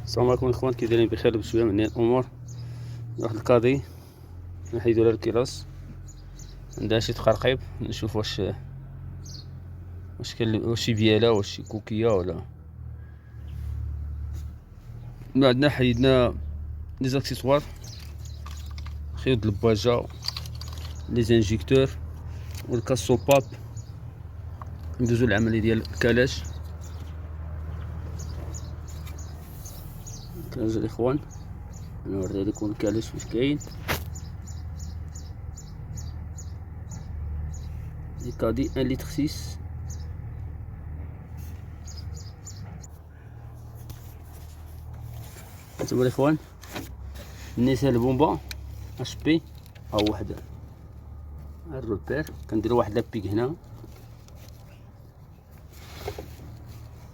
السلام عليكم الاخوان، كي دايرين؟ بخير بشويه من الامور. واحد الكادي نحيدو لها الكلاس، عندها شي تقرقيب، نشوف واش كاين واش شي بياله واش شي كوكيه ولا. بعدنا حيدنا لي زاكسيسوار، خيوط الباجا، لي زانجيكتور والكاسو باب. ندوزو العمليه ديال الكلاش. كنرجع الاخوان نوري لكم الكلاش واش كاين. كادي 1 لتر 6. هانتوما الاخوان نيسان البومبا اش بي، ها هو واحد الروبير. كنديرو واحد لابيك هنا،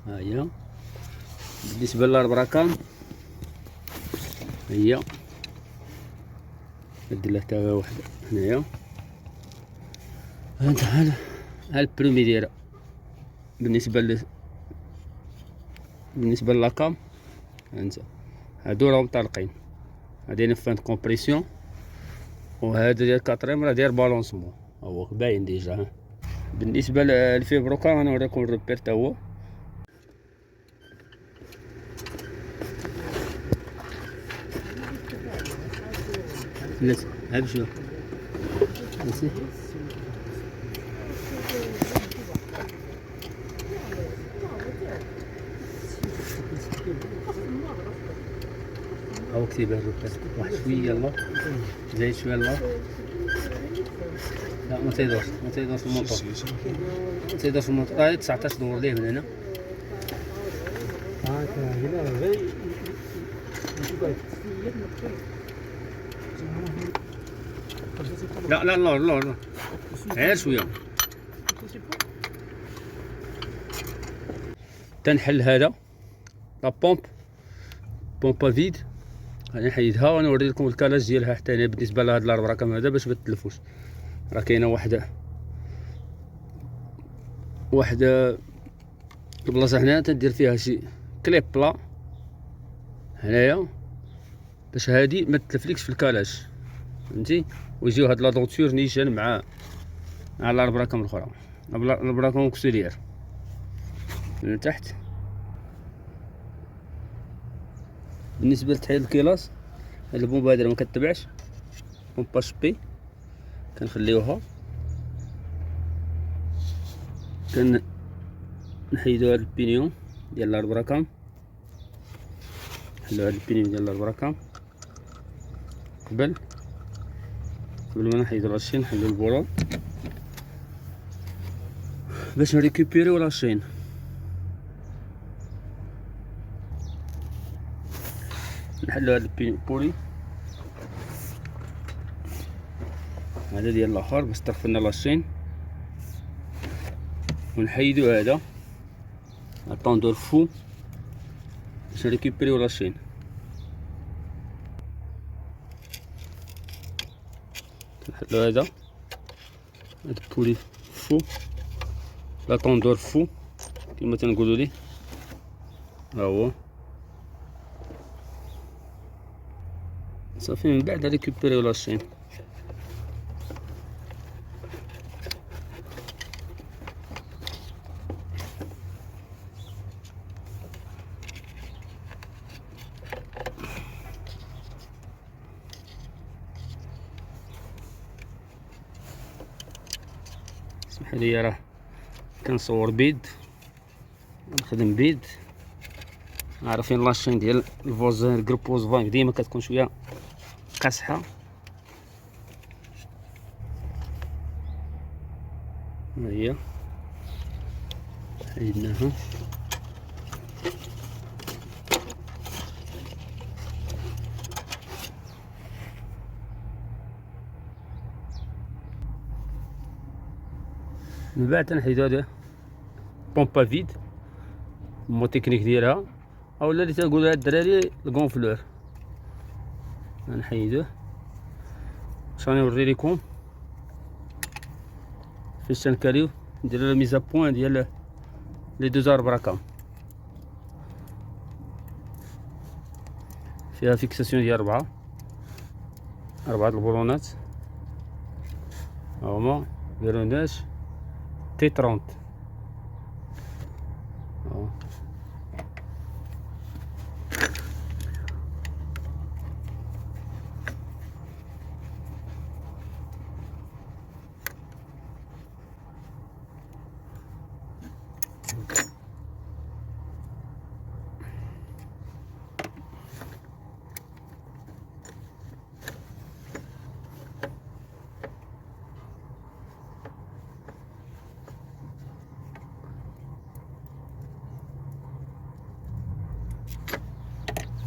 ها هي. بالنسبه للبراكان هي ندير لها حتى واحد هنايا. هانت ها البرومي ديالها. بالنسبه للاكام هانت هادو راهم طالقين، هادي فان كومبريسيون، وهذا ديال كاتريم راه داير بالونسمون، ها هو باين ديجا. بالنسبه للفيبروكا غنوريكم الروبير تا هو. الناس ها بشويه ماشي هاو كتيبه الروبير. واحد شويه يلا زايد شويه يلا. لا ما تيدورش الموطور، ما تيدورش الموطور. هاي 19 دور ليه من هنا. لا لا لا لا غير شويه. تنحل هذا لا بومبا فيد، غادي نحيدها ونوري لكم الكلاج ديالها حتى هنا. بالنسبه لهاد الاربعه كامل هذا باش ما تلفوش، راه كاينه واحد البلاصه هنا تدير فيها شي كليب بلا هنايا باش هادي ما تلفليكش في الكلاج، فهمتي. ويجيو هاد لا دونتور نيشان مع الاربعه كامل الاخرى، الاربعه كامل كوسيليير من تحت. بالنسبه لتحيد الكلاس، هاد البومبا هادي ما كتبعش، بومبا شبي كنخليوها. نحيدو هاد البينيون ديال الاربراكام، نحلو هاد البينيون ديال الاربراكام قبل ما نحيدو لاشين. نحلو البولون باش نريكوبيريو لاشين. نحلو هاد البينيون بولي هذا ديال الاخر باش تغفلنا لاشين، ونحيدو هذا الطوندور فو باش نريكوبيريو لاشين. نحلو هذا البولي فو لا طوندور فو كما تنقولوا ليه، ها هو صافي. من بعد ريكوبيريو لاشين. اسمح لي راه كنصور بيد، نخدم بيد. عارفين لاشين ديال الفوزان جروبوز فايف ديما كتكون شويه قاصحه. ها هي حيدناها. من بعد تنحيدو هذا بومبا فيد مو تكنيك ديالها، اولا اللي تنقولها الدراري الكونفلور. غنحيدوه باش غنوري لكم فاش تنكاليو نديرو لا ميزا بوين ديال لي دوز اربراكام. فيها فيكساسيون ديال أربعة البولونات هما فيروناج تي 30.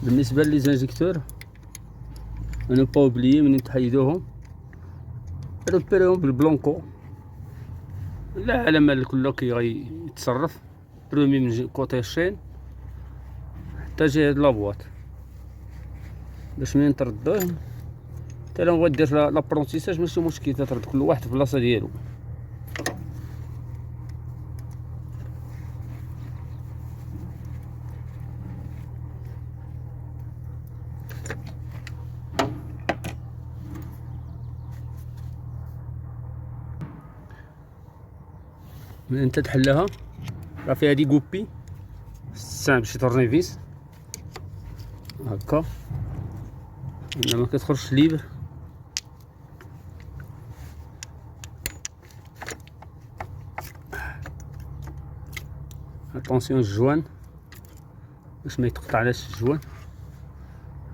بالنسبه لي زانجيكتور انا با اوبليي منين تحيدوهم ريبيريهم بالبلونكو لا على ما كله كي غيتصرف برومي من كوتي الشين حتى جهه لابواط باش منين تردوه حتى لو غدير لابرونتيساج ماشي مشكل ترد كل واحد في البلاصه ديالو. من انت تحلها راه فيها دي كوبي سامبل شي تورنيفيس هكا انما كتخرجش ليبر. اتونسيون الجوان باش ما يتقطعلاش الجوان.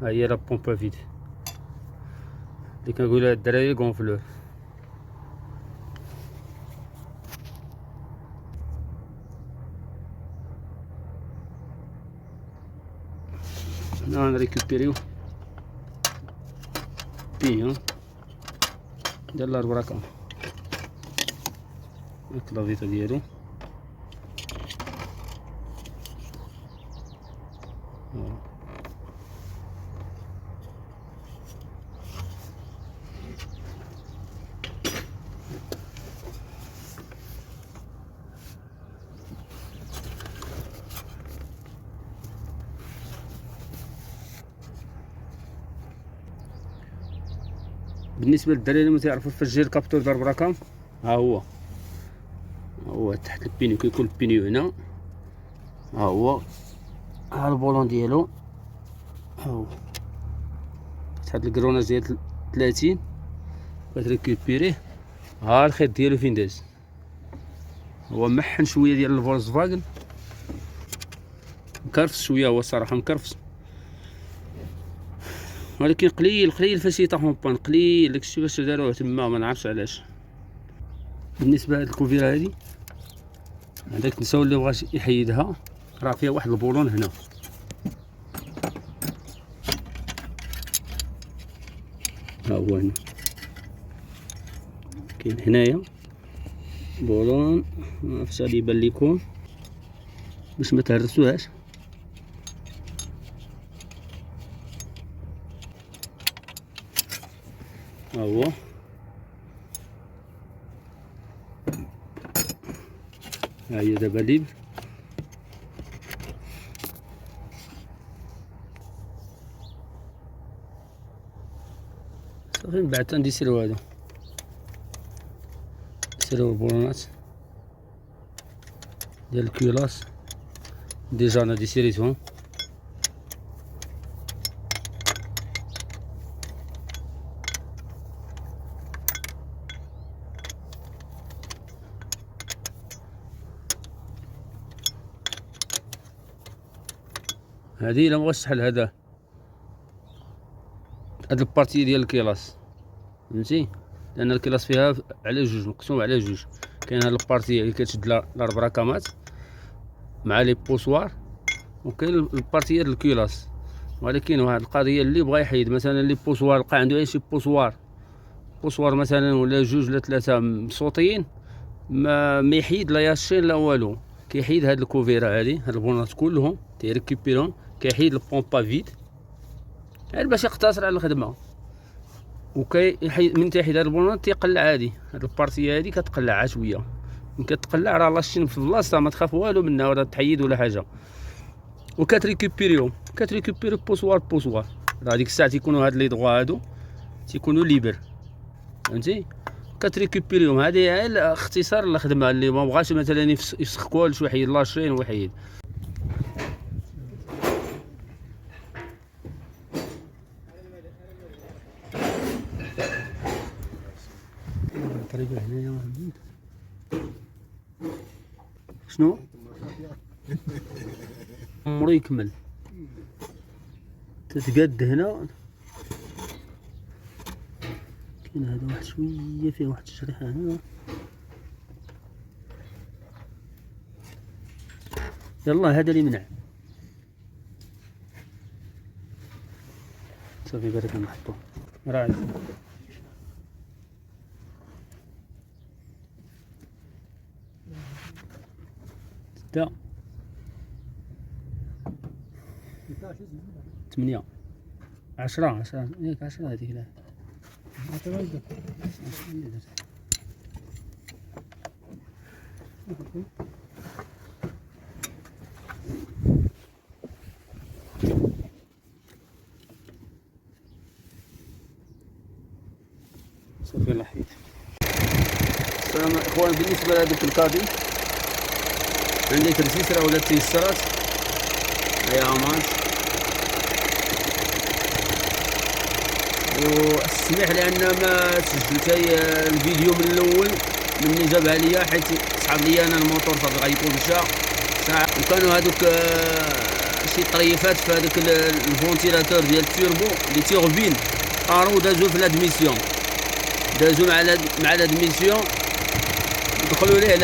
ها هي لا بومبا فيد اللي كنقولها الدراري كونفلور. هنا نريكوبيريو بيون ديال الاربراكه الكلافيطه ديالو بالنسبه للدراري اللي ما تعرفوا الفجير كابتور دار براكام ها هو تحت البينيو كيكون البينيو هنا ها البولون ديالو هو تحت الكروناج ديال 30 كتريكوبيريه. ها الخيط ديالو فين داز هو محن شويه ديال الفولكس فاغن مكرفس شويه هو الصراحه مكرفس ولكن قليل فاش يطيحون بان قليل داكشي باش داروه تما ما نعرفش علاش. بالنسبه لهاد الكوفيره هادي هذاك النساء اللي بغا يحيدها راه فيها واحد البولون هنا ها هو هنا كاين هنايا بولون معرفتش غادي يبان ليكم باش ما تهرسوهاش. ها هو ها هي دابا ليبر صافي. من بعد تنديسيرو هادو نديرو البولونات ديال الكيلاس ديجا انا ديسيريتهم. هادي الا مبغاش تحل هاد البارتي ديال الكيلاس فهمتي لان الكيلاس فيها على جوج مقسوم على جوج. كاين هاد البارتي اللي كتشد الاربراكامات مع لي بوسوار وكاين البارتي ديال الكيلاس. ولكن واحد القضيه اللي بغا يحيد مثلا اللي بوسوار لقى عنده غير شي بوسوار مثلا ولا جوج ولا ثلاثه مصوتيين ما يحيد لا ياشين لا والو. كيحيد هاد الكوفيره هادي هاد البونات كلهم تيريكوبيرهم كيحيد البومبا فيد غير باش يقتصر على الخدمه. وكيحيد من تيحيد هاد البونات تيقلع عادي هاد البارتيه هادي كتقلعها شويه من كتقلع راه لاشين في بلاصتها ما تخاف والو منها ولا تحيد ولا حاجه. وكتريكوبيريهم بوسوار راه ديك الساعه تيكونوا هاد لي دغوا هادو تيكونوا ليبر، فهمتي، كتريكوبيريهم. هذه هي اختصار الخدمه اللي ما بغاش مثلا يفسخ كلشي ويحيد لاشين ويحيد. الطريقه هنايا محمد شنو عمرو يكمل تتقاد هنا. كاين هذا واحد شويه فيه واحد الشريحه هنا. يلا هذا اللي منع صافي بالك نحطو راعي. ستة 8 10 ياك 10 هذيك لا صافي الله يحييك. السلام اخوان، بالنسبه لهذوك الكادي عندي ترسيسرة ولا تيسرات يا عمان، والسمح لان ما سجلت الفيديو من الاول مني جابها ليا، حيت صعب ليا انا الموتور صافي غيكون مشى ساعه، وكانوا هذوك شي طريفات في هذاك الفونتيلاتور ديال التوربو لي تيغبين طارو دازو في لادميسيون، دازو مع لادميسيون دخلوا ليه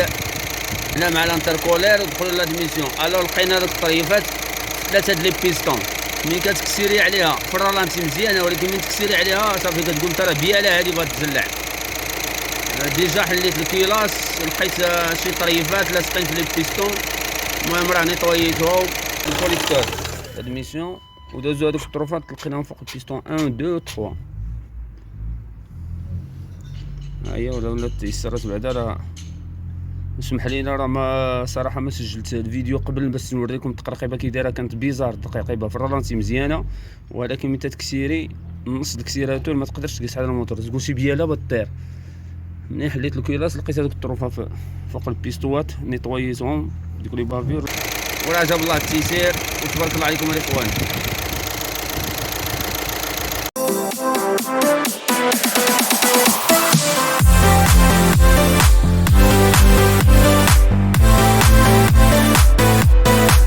لا مع الانتركولير ودخلوا لادميسيون. الو لقينا هذوك الطريفات ثلاثه د لي بيستون، ملي كتكسيري عليها في الرالانتي مزيانه، ولكن من تكسيري عليها صافي كتقول ترى بياله هذه بغات تزلع. ديجا حليت الكيلاس لقيت شي طريفات لاصقين في لي بيستون، المهم راه نيطويتهم الكوليكتور لادميسيون ودازو هذوك الطروفات لقيناهم فوق البيستون 1 2 3. ها هي ولا تيسرات بعدا. راه اسمح لينا راه ما صراحه ما سجلت الفيديو قبل باش نوريكم التقرقيبه كي دايره. كانت بيزار التقرقيبه في الرالانتي مزيانه، ولكن ملي تكسيري نص الكسيراتور ما تقدرش تقيس على الموتور، تقول شي بياله بطير. ملي حليت الكيلاس لقيت هذوك الطروفه فوق البيستوات، نيطويتهم ديك لي بافير، وراه جاب الله التيسير وتبارك الله عليكم الاخوان.